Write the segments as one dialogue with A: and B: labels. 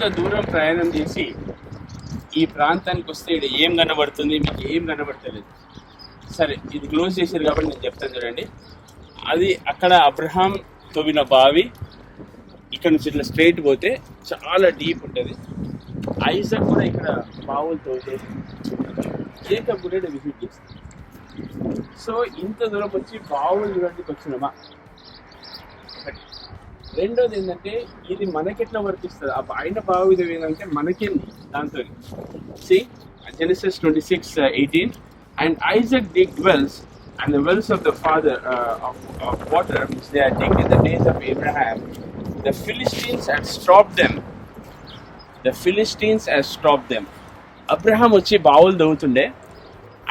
A: ఇంత దూరం ప్రయాణం చేసి ఈ ప్రాంతానికి వస్తే ఇక్కడ ఏం కనబడుతుంది, మీకు ఏం కనబడతలేదు. సరే, ఇది క్లోజ్ చేశారు కాబట్టి నేను చెప్తాను చూడండి. అది అక్కడ అబ్రహాం తవ్విన బావి. ఇక్కడ నుంచి ఇట్లా స్ట్రైట్ పోతే చాలా డీప్ ఉంటుంది. ఐజాక్ కూడా ఇక్కడ బావులు తవ్వుతే జేకబ్ కూడా విజిట్ చేస్తాం. సో ఇంత దూరం వచ్చి బావులు చూడడానికి వచ్చినామా ఒకటి. రెండోది ఏంటంటే ఇది మనకెట్లా వర్తిస్తుంది, ఆ ఆయన బావి ఏంటంటే మనకేంది దాంతో. Genesis 26:18 and Isaac digged wells and the wells of the father of water which they had digged in the days of Abraham. The Philistines had stopped them. Abraham వచ్చి బావులు తవ్వుతుండే,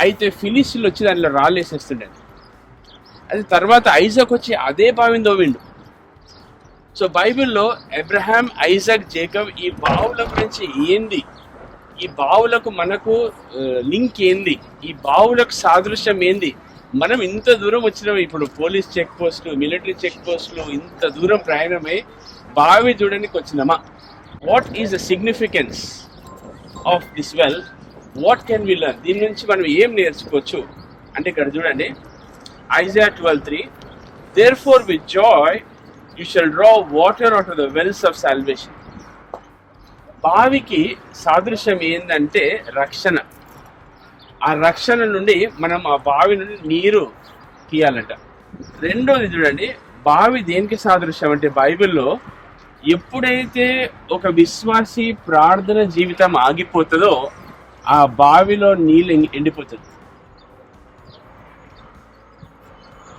A: అయితే ఫిలిస్తీన్లు వచ్చి దాంట్లో రాళ్ళు వేసేస్తుండే. అది తర్వాత ఐజాక్ వచ్చి అదే బావిని తవ్విండు. సో బైబిల్లో అబ్రహాం, ఐజాక్, జేకబ్ ఈ బావుల గురించి ఏంది, ఈ బావులకు మనకు లింక్ ఏంది, ఈ బావులకు సాదృశ్యం ఏంది, మనం ఇంత దూరం వచ్చినాం. ఇప్పుడు పోలీస్ చెక్ పోస్టులు, మిలిటరీ చెక్ పోస్టులు, ఇంత దూరం ప్రయాణమై బావి చూడడానికి వచ్చినామా? What is the significance of this well? What can we learn? దీని నుంచి మనం ఏం నేర్చుకోవచ్చు అంటే ఇక్కడ చూడండి, Isaiah 12:3 Therefore with joy you shall draw water out of the wells of salvation. బావికి సాదృశ్యం ఏంటంటే రక్షణ. ఆ రక్షణ నుండి మనం ఆ బావి నుండి నీరు తీయాలంట. రెండోది చూడండి, బావి దేనికి సాదృశ్యం అంటే బైబిల్లో ఎప్పుడైతే ఒక విశ్వాసి ప్రార్థన జీవితం ఆగిపోతుందో ఆ బావిలో నీళ్ళు ఎండిపోతుంది.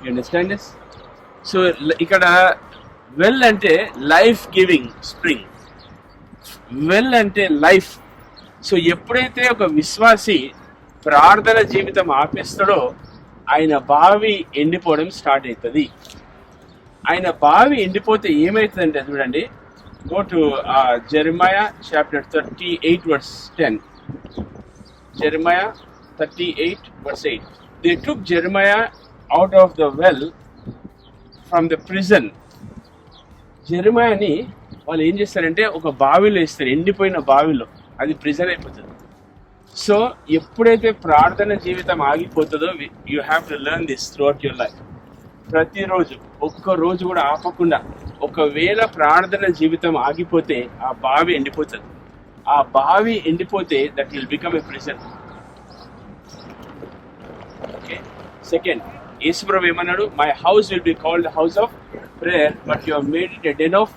A: You understand this? సో ఇక్కడ వెల్ అంటే లైఫ్ గివింగ్ స్ప్రింగ్, వెల్ అంటే లైఫ్. సో ఎప్పుడైతే ఒక విశ్వాసి ప్రార్థన జీవితం ఆపేస్తాడో ఆయన బావి ఎండిపోవడం స్టార్ట్ అవుతుంది. ఆయన బావి ఎండిపోతే ఏమవుతుందంటే చూడండి, go to Jeremiah chapter 38 verse 10. Jeremiah 38 verse 8. They took Jeremiah out of the well from the prison. జెరెమయాని వాళ్ళు ఏం చేస్తారంటే ఒక బావిలో వేస్తారు, ఎండిపోయిన బావిలో. అది ప్రిజన్ అయిపోతుంది. సో ఎప్పుడైతే ప్రార్థన జీవితం ఆగిపోతుందో you have to learn this throughout your life. ప్రతిరోజు ఒక్క రోజు కూడా ఆపకుండా, ఒకవేళ ప్రార్థన జీవితం ఆగిపోతే ఆ బావి ఎండిపోతుంది. ఆ బావి ఎండిపోతే that will become a prison. Okay. Second, యేసుప్రభు ఏమన్నాడు? My house will be called the house of prayer, but you have made it a den of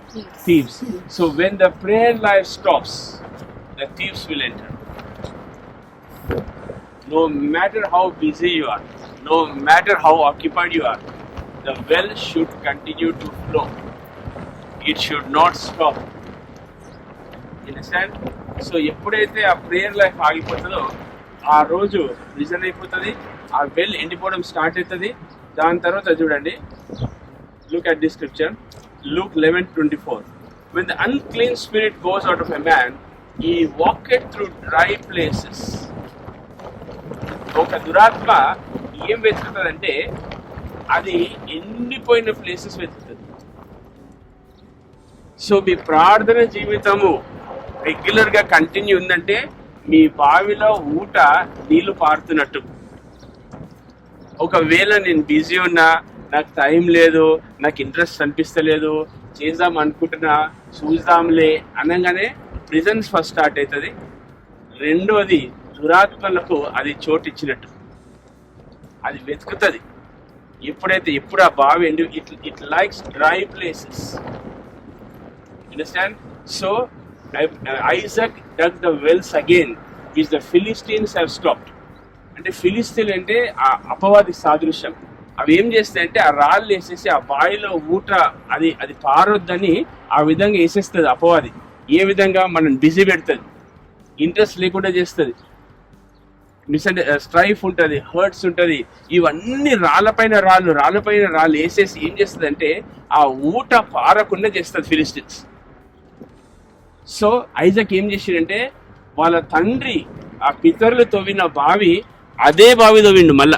A: thieves. So when the prayer life stops, the thieves will enter. No matter how busy you are, no matter how occupied you are, the well should continue to flow. It should not stop. Understand? So ఎప్పుడైతే ఆ prayer life ఆగిపోతుందో ఆ రోజు risen అయిపోతుంది, ఆ well ఎండిపోవడం start అవుతుంది. దాని తర్వాత చూడండి, look at this scripture, Luke 11:24. When the unclean spirit goes out of a man, he walketh through dry places. ఒక దురాత్మ ఏం వెతుకుతుందంటే అది ఎండిపోయిన ప్లేసెస్ వెతుకుతుంది. సో మీ ప్రార్థన జీవితము రెగ్యులర్గా కంటిన్యూ ఉందంటే మీ బావిలో ఊట నీళ్లు పారుతున్నట్టు. ఒకవేళ నేను బిజీ ఉన్నా, నాకు టైం లేదు, నాకు ఇంట్రెస్ట్ అనిపిస్తలేదు, చేద్దాం అనుకుంటున్నా, చూద్దాంలే అనగానే ప్రిజన్స్ ఫస్ట్ స్టార్ట్ అవుతుంది. రెండోది దురాత్మలకు అది చోటు ఇచ్చినట్టు, అది వెతుకుతుంది. ఎప్పుడు ఆ బావి ఎండి, it likes dry places. Understand? So Isaac dug the wells again which the Philistines have stopped. అంటే ఫిలిస్తీన్ అంటే ఆ అపవాది సాదృశ్యం. అవి ఏం చేస్తాయంటే ఆ రాళ్ళు వేసేసి ఆ బావిలో ఊట అది పారొద్దని ఆ విధంగా వేసేస్తుంది అపవాది. ఏ విధంగా మనం బిజీ పెడుతుంది, ఇంట్రెస్ట్ లేకుండా చేస్తుంది, స్ట్రైఫ్ ఉంటుంది, హర్ట్స్ ఉంటుంది. ఇవన్నీ రాళ్ళపైన రాళ్ళు వేసేసి ఏం చేస్తుంది అంటే ఆ ఊట పారకుండా చేస్తుంది ఫిలిస్టీన్స్. సో ఐజాక్ ఏం చేసిండంటే వాళ్ళ తండ్రి ఆ పితరులు తవ్విన బావి అదే బావి తవ్విండు మళ్ళా.